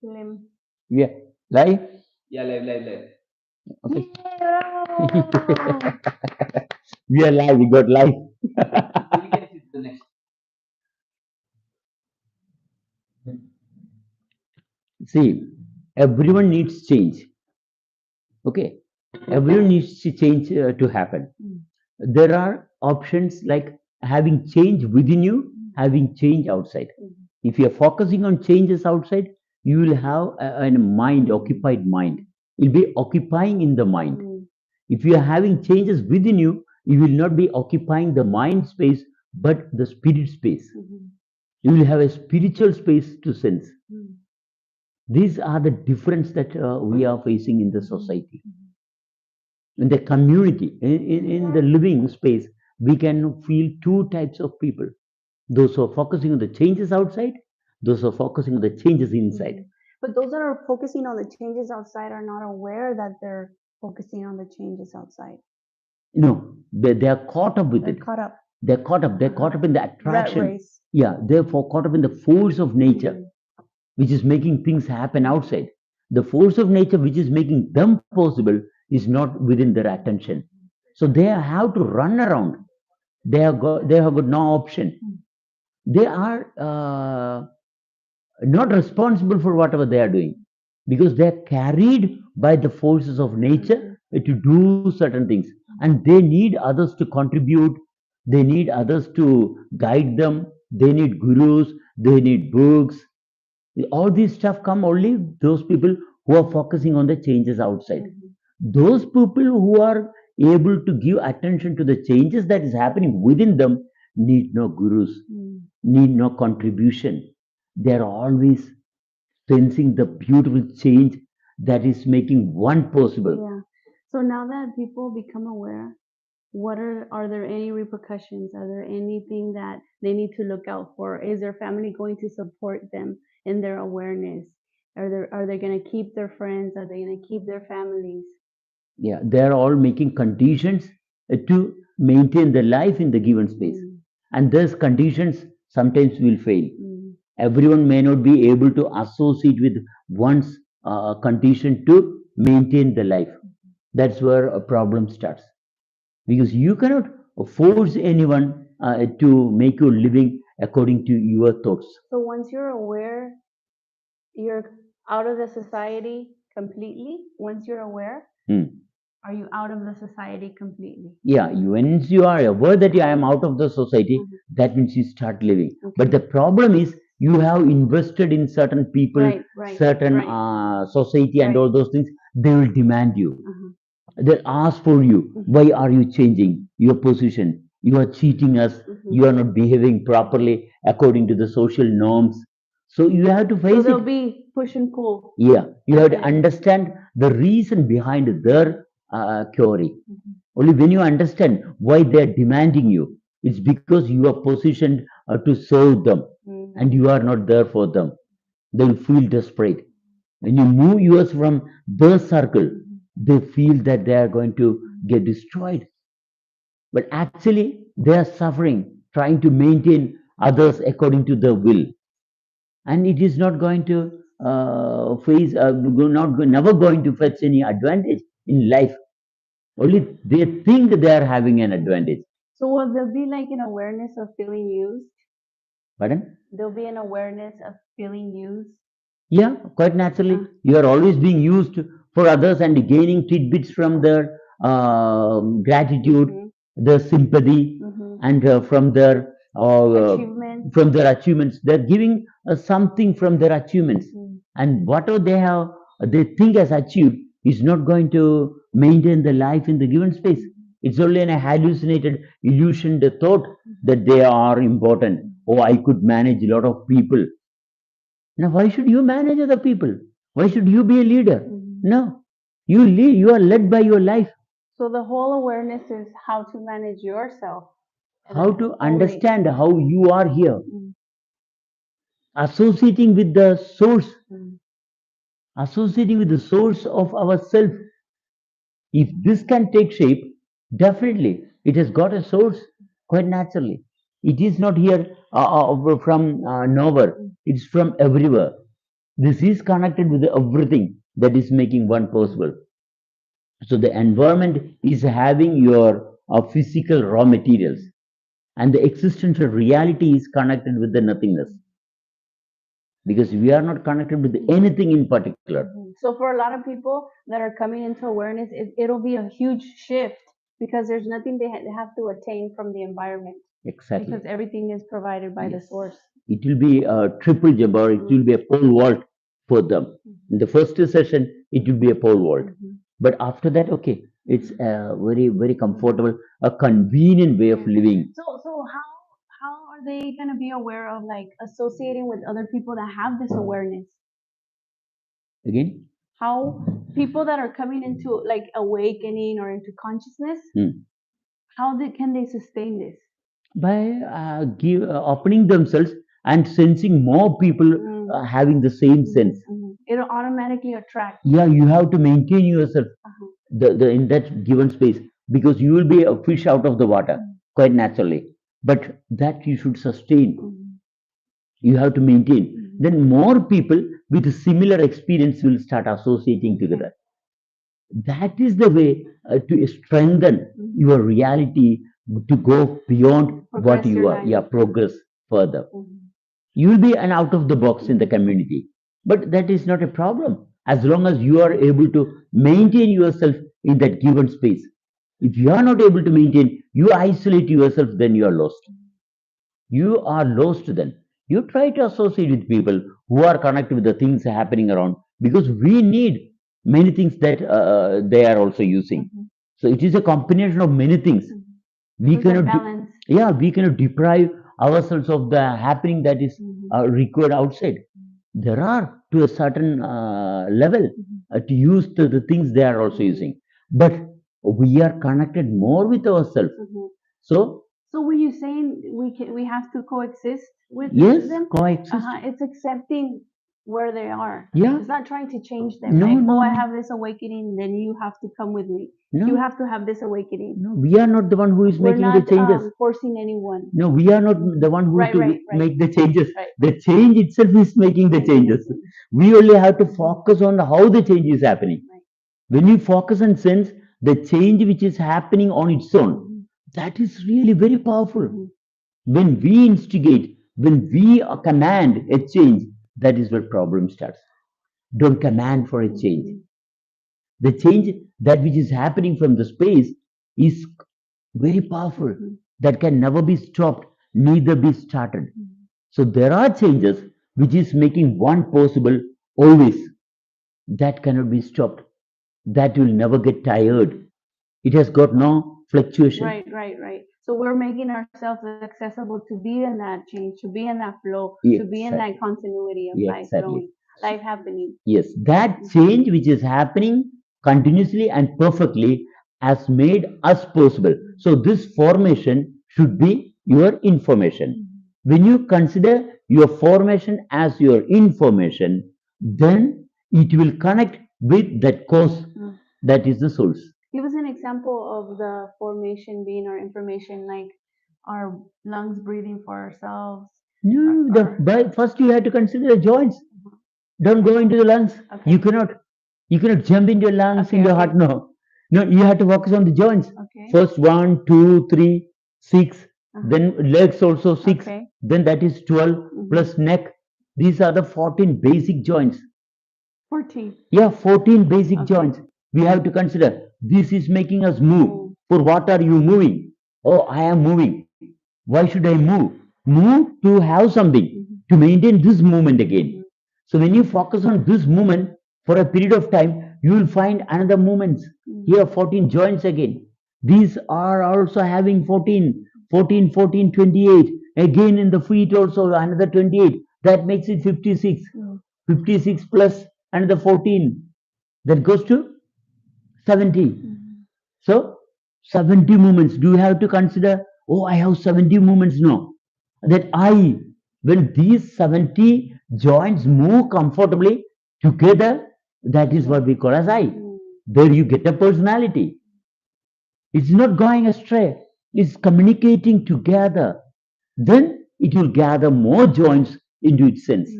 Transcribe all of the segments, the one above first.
Lim. Yeah. Live? Yeah, live, live, live. Okay. Yay, bravo! We are live. We got live. We can see the next. See, everyone needs change. Okay. Everyone needs to change to happen. Mm. There are options like having change within you, having change outside. Mm. If you are focusing on changes outside, you will have a mind, occupied mind. You'll be occupying in the mind. Mm. If you are having changes within you, you will not be occupying the mind space, but the spirit space. Mhm. You will have a spiritual space to sense. Mm. These are the difference that we are facing in the society, in the community, in the living space. We can feel two types of people: those who are focusing on the changes outside, those who are focusing on the changes inside. Mhm. But those that are focusing on the changes outside are not aware that they're focusing on the changes outside. They are caught up with They're it. caught up. They're caught up in the Rat attraction. race. Yeah, they're caught up in the force of nature, Mhm. which is making things happen outside. The force of nature, which is making them possible, is not within their attention. So they have to run around. They have got no option. They are not responsible for whatever they are doing, because they are carried by the forces of nature to do certain things, and they need others to contribute. They need others to guide them. They need gurus. They need books. All these stuff come only those people who are focusing on the changes outside. Mhm. Those people who are able to give attention to the changes that is happening within them need no gurus, Mm. need no contribution. They are always sensing the beautiful change that is making one possible. Yeah. So now that people become aware, what are there any repercussions? Are there anything that they need to look out for? Is their family going to support them in their awareness? Are they going to keep their friends? Are they going to keep their families? Yeah, they are all making conditions to maintain the life in the given space, Mm. and those conditions sometimes will fail. Mm. Everyone may not be able to associate with one's condition to maintain the life. That's where a problem starts, because you cannot force anyone to make your living according to your thoughts. So once you're aware, you're out of the society completely. Once you're aware, Hmm. are you out of the society completely? Yeah, once you are aware that I am out of the society, Mhm. that means you start living. But Okay. the problem is you have invested in certain people, Right, right, certain right, society, and right. all those things. They will demand you. Uh-huh. They'll ask for you. Mhm. Why are you changing your position? You are cheating us. Mhm. You are not behaving properly according to the social norms. So you have to So face there'll it. be push and pull. Yeah, you have to Okay. understand the reason behind their query. Mhm. Only when you understand why they are demanding you, it's because you are positioned to serve them, and Mhm. you are not there for them. They will feel desperate. When you move yours from their circle, Mhm. they feel that they are going to get destroyed. But actually, they are suffering, trying to maintain others according to their will, and it is not going to never going to fetch any advantage in life. Only they think they are having an advantage. So will there be like an awareness of feeling used? Pardon? There'll be an awareness of feeling used. Yeah, quite naturally. Uh, You are always being used for others and gaining tidbits from their gratitude, mhm. their sympathy, Mhm. and Achievements. from their achievements. They're giving something from their achievements, Mhm. and whatever they think has achieved is not going to maintain the life in the given space. It's only an hallucinated illusion, the thought that they are important. Oh, I could manage a lot of people. Now, why should you manage other people? Why should you be a leader? Mhm. No, you are led by your life. So the whole awareness is how to manage yourself, and How that's to only. understand how you are here, Mm. associating with the source, Mm. associating with the source of ourself. If this can take shape, definitely it has got a source quite naturally. It is not here from nowhere. Mm. It's from everywhere. This is connected with everything that is making one possible. So the environment is having your physical raw materials, and the existential reality is connected with the nothingness, because we are not connected with anything in particular. So for a lot of people that are coming into awareness, it'll be a huge shift because there's nothing they have to attain from the environment Exactly. because everything is provided by the Yes. source. It will be a triple jump, or it will be a pole vault for them. In the first session, it will be a pole vault. Mhm. But after that, okay, it's a very, very comfortable, a convenient way of living. So how are they gonna be aware of like associating with other people that have this awareness? Again, How people that are coming into like awakening or into consciousness, how can they sustain this? by opening themselves and sensing more people having the same sense. It'll automatically attract. Yeah, you have to maintain yourself in that given space, because you will be a fish out of the water quite naturally. But that you should sustain. You have to maintain. Then more people with a similar experience will start associating together. That is the way to strengthen your reality, to go beyond what Progress you your are. life. Yeah, progress further. You will be an out of the box in the community, but that is not a problem as long as you are able to maintain yourself in that given space. If you are not able to maintain, you isolate yourself, then you are lost. You are lost then. You try to associate with people who are connected with the things happening around, because we need many things that they are also using. So it is a combination of many things. We There's a cannot, balance. yeah, we cannot deprive ourselves of the happening that is required outside. There are to a certain level to use the things they are also using, but we are connected more with ourselves. So So were you saying we have to coexist with yes, them? coexist. It's accepting where they are. Yeah. It's not trying to change them. No, Like, no, oh, I no. have this awakening, then you have to come with me. No. You have to have this awakening. No, we are not the one who is We're making not the changes. forcing anyone. No, we are not the one who Right, to right, right. make the changes. Right. The change itself is making the changes. We only have to focus on how the change is happening. Right. When you focus and sense the change which is happening on its own, that is really very powerful. When we instigate, when we command a change, that is where problem starts. Don't command for a change. The change that which is happening from the space is very powerful, that can never be stopped, neither be started. So there are changes which is making one possible always. That cannot be stopped. That will never get tired. It has got no fluctuation. Right, right, right. So we're making ourselves accessible to be in that change, to be in that flow, Yeah, to be in that continuity of Yeah, life exactly. flowing, life happening. Yes, that change which is happening continuously and perfectly has made us possible. So this formation should be your information. When you consider your formation as your information, then it will connect with that cause, that is the source. Give us an example of the formation being our information, like our lungs breathing for ourselves. No, first you have to consider the joints. Don't go into the lungs. Okay. You cannot jump into your lungs, Okay, in your okay. heart. No, no, you have to focus on the joints. Okay. First 1, 2, 3, 6. Then legs also 6. Okay. Then that is 12 plus neck. These are the 14 basic joints. 14. Yeah, 14 basic Okay. joints. We have to consider. This is making us move. For what are you moving? Oh, I am moving. Why should I move? Move to have something, to maintain this movement again. So when you focus on this movement for a period of time, you will find another movements. Here 14 joints again. These are also having 14, 14, 14, 28. Again in the feet also another 28. That makes it 56. 56 plus another 14. That goes to 70. So 70 movements. Do you have to consider, oh, I have 70 movements? No. That when these 70 joints move comfortably together, that is what we call as I. There you get a personality. It's not going astray. It's communicating together. Then it will gather more joints into its sense.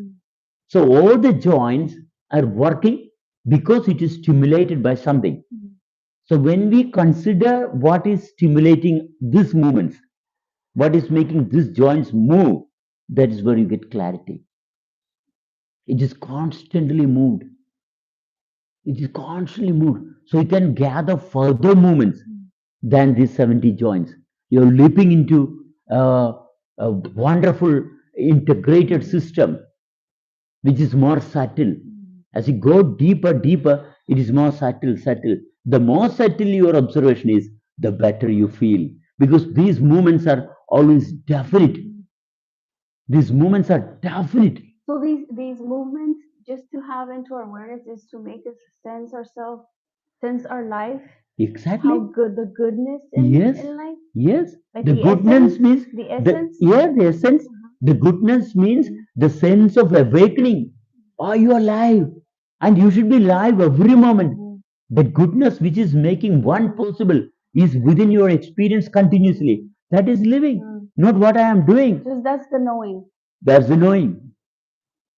So all the joints are working because it is stimulated by something. Mhm. So when we consider what is stimulating these movements, what is making these joints move, that is where you get clarity. It is constantly moved. It is constantly moved. So you can gather further movements than these 70 joints. You're leaping into a wonderful integrated system which is more subtle. As you go deeper, deeper, it is more subtle, subtle. The more subtle your observation is, the better you feel. Because these movements are always definite. These movements are definite. So these movements, just to have into our awareness, is to make us sense ourselves, sense our life, Exactly. how good the goodness Yes. in life, Yes. like The the goodness essence, means the the essence. yeah, the essence. Uh-huh. The goodness means Mhm. the sense of awakening. Are you alive? And you should be alive every moment. Mhm. The goodness which is making one possible is within your experience continuously. That is living, Mm. not what I am doing. Just that's the knowing. That's the knowing.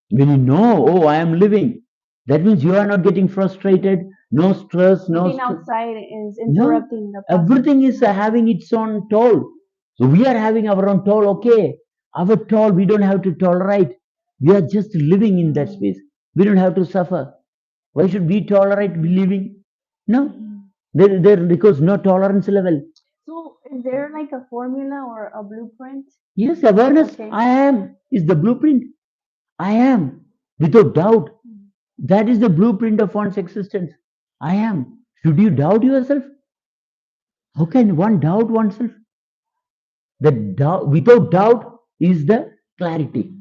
When you know, oh, I am living, that means you are not getting frustrated, no stress, no Nothing stress. outside is No, interrupting the process. everything is having its own toll. So we are having our own toll, okay. Our toll, we don't have to tolerate. We are just living in that space. We don't have to suffer. Why should we tolerate living? No, Mhm. there because no tolerance level. So is there like a formula or a blueprint? Yes, awareness, Okay. I am, is the blueprint. I am, without doubt. Mhm. That is the blueprint of one's existence. I am. Should you doubt yourself? How can one doubt oneself? The doubt, without doubt is the clarity.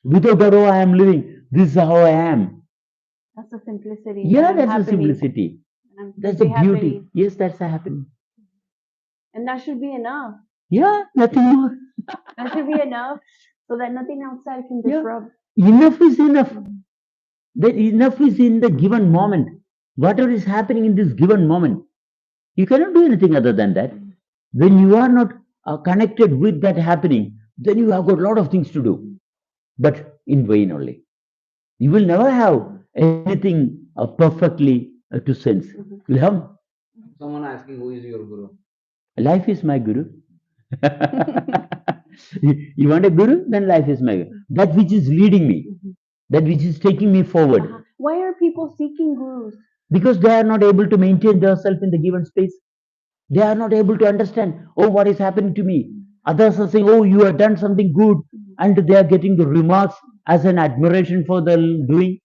Without doubt, oh, I am living. This is how I am. That's the simplicity. Yeah, And I'm that's the happening. simplicity. And I'm That's the simply beauty. happening. Yes, that's the happening. And that should be enough. Yeah, nothing more. That should be enough so that nothing outside can Yeah, disrupt. enough is enough. Mhm. That enough is in the given moment. Whatever is happening in this given moment, you cannot do anything other than that. When you are not connected with that happening, then you have got a lot of things to do, but in vain only. You will never have anything perfectly to sense. Mhm. You'll have Someone asking who is your guru? life is my guru. You want a guru? Then life is my guru. That which is leading me, Mhm. that which is taking me forward. Uh-huh. Why are people seeking gurus? Because they are not able to maintain themselves in the given space. They are not able to understand, oh, what is happening to me. Others are saying, oh, you have done something good, and they are getting the remarks as an admiration for the doing,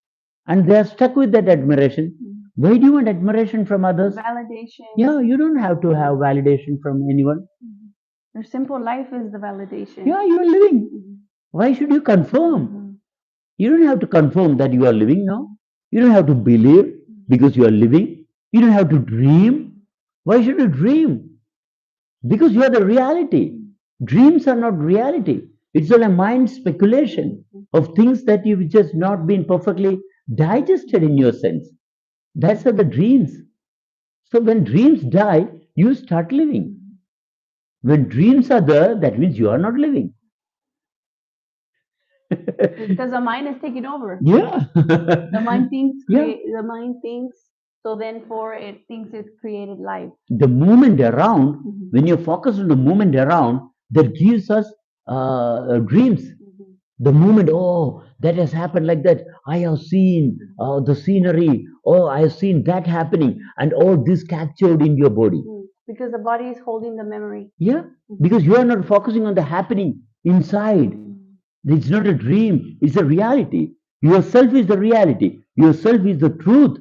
and they are stuck with that admiration. Why do you want admiration from others? Validation. Yeah, you don't have to have validation from anyone. Mhm. Your simple life is the validation. Yeah, you are living. Mhm. Why should you confirm? Mhm. You don't have to confirm that you are living now. You don't have to believe because you are living. You don't have to dream. Why should you dream? Because you are the reality. Dreams are not reality. It's all a mind speculation of things that you've just not been perfectly digested in your sense. That's are the dreams. So when dreams die, you start living. When dreams are there, that means you are not living. Because the mind is taking over. Yeah. The mind thinks Yeah. the mind thinks, so then for it thinks it's created life. The movement around, Mhm. when you focus on the movement around, that gives us dreams. Mhm. The movement, oh, that has happened like that. I have seen the scenery. Oh, I have seen that happening, and all this captured in your body. Because the body is holding the memory. Yeah, because you are not focusing on the happening inside. It's not a dream, it's a reality. Yourself is the reality. Yourself is the truth.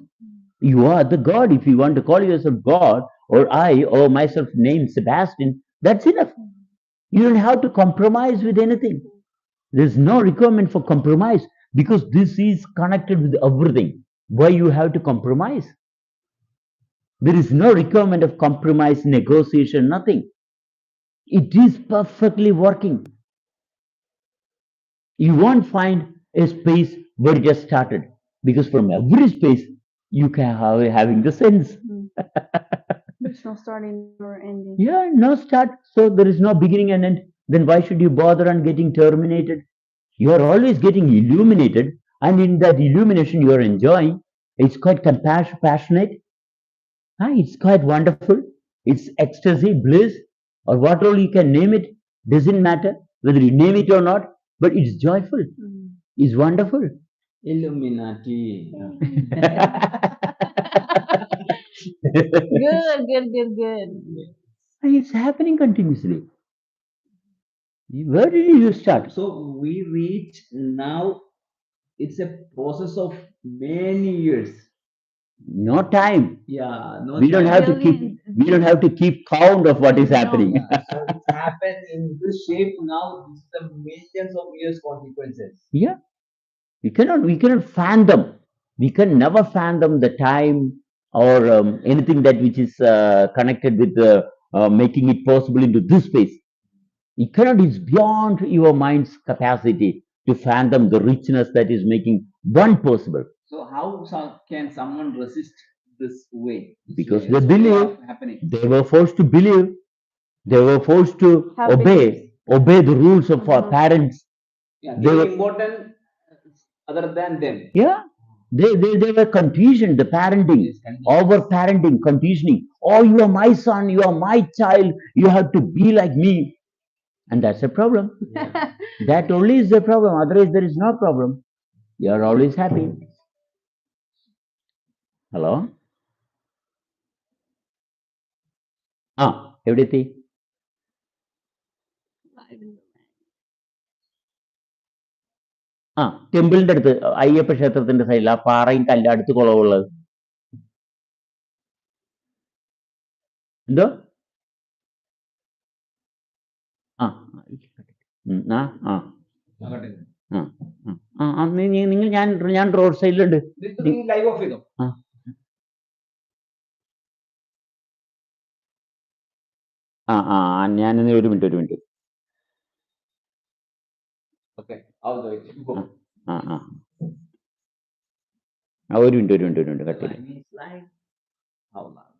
You are the God. If you want to call yourself God, or I, or myself named Sebastian, that's enough. You don't have to compromise with anything. There's no requirement for compromise because this is connected with everything. Why you have to compromise? There is no requirement of compromise, negotiation, nothing. It is perfectly working. You won't find a space where it just started because from every space you can have having the sense. There's no starting or ending. Yeah, no start. So there is no beginning and end. Then why should you bother on getting terminated? You are always getting illuminated And in that illumination you are enjoying, it's quite passionate. It's quite wonderful. It's ecstasy, bliss, or what all you can name it. Doesn't matter whether you name it or not, but it's joyful. Mm. It's wonderful. Illuminati. Good. It's happening continuously. Where did you start? So we reach now, it's a process of many years. No time. Yeah, no We don't time. have to keep. Billions. We don't have to keep count of what is No. happening. Yeah, so it's happened in this shape now. This is the millions of years consequences. Yeah, we cannot fathom. We can never fathom the time or anything that which is connected with making it possible into this space. You cannot. It's beyond your mind's capacity to fathom the richness that is making one possible. So how can someone resist this way? Because It's they way believe. of happening. They were forced to believe. They were forced to Have obey the rules of our Uh-huh. parents. Yeah, They giving were, important other than them. yeah, they were conditioned, the parenting, Yes, conditions. over parenting, conditioning. Oh, you are my son, you are my child, you have to be like me. And that's a problem. Yeah. That only is the problem. Otherwise, there is no problem. You are always happy. Hello? എവിടെത്തി? ടെമ്പിളിന്റെ അടുത്ത്, അയ്യപ്പ ക്ഷേത്രത്തിന്റെ സൈഡിൽ, ആ പാറയും കല്ല് അടുത്ത് കുളവുള്ളത്. എന്തോ? ആ ഉം, ആ ആ ആകട്ടെ. ആ ആ ആ, നിങ്ങൾ ഞാൻ റോഡ് സൈഡിലുണ്ട്. ഇത് നീ ലൈവ് ഓഫ് ചെയ്തോ? ഞാനൊന്ന് ഒരു minute. Okay, I'll do it. Go. ഒരു മിനിറ്റ് കട്ട് ചെയ്തു. Line is live. How long?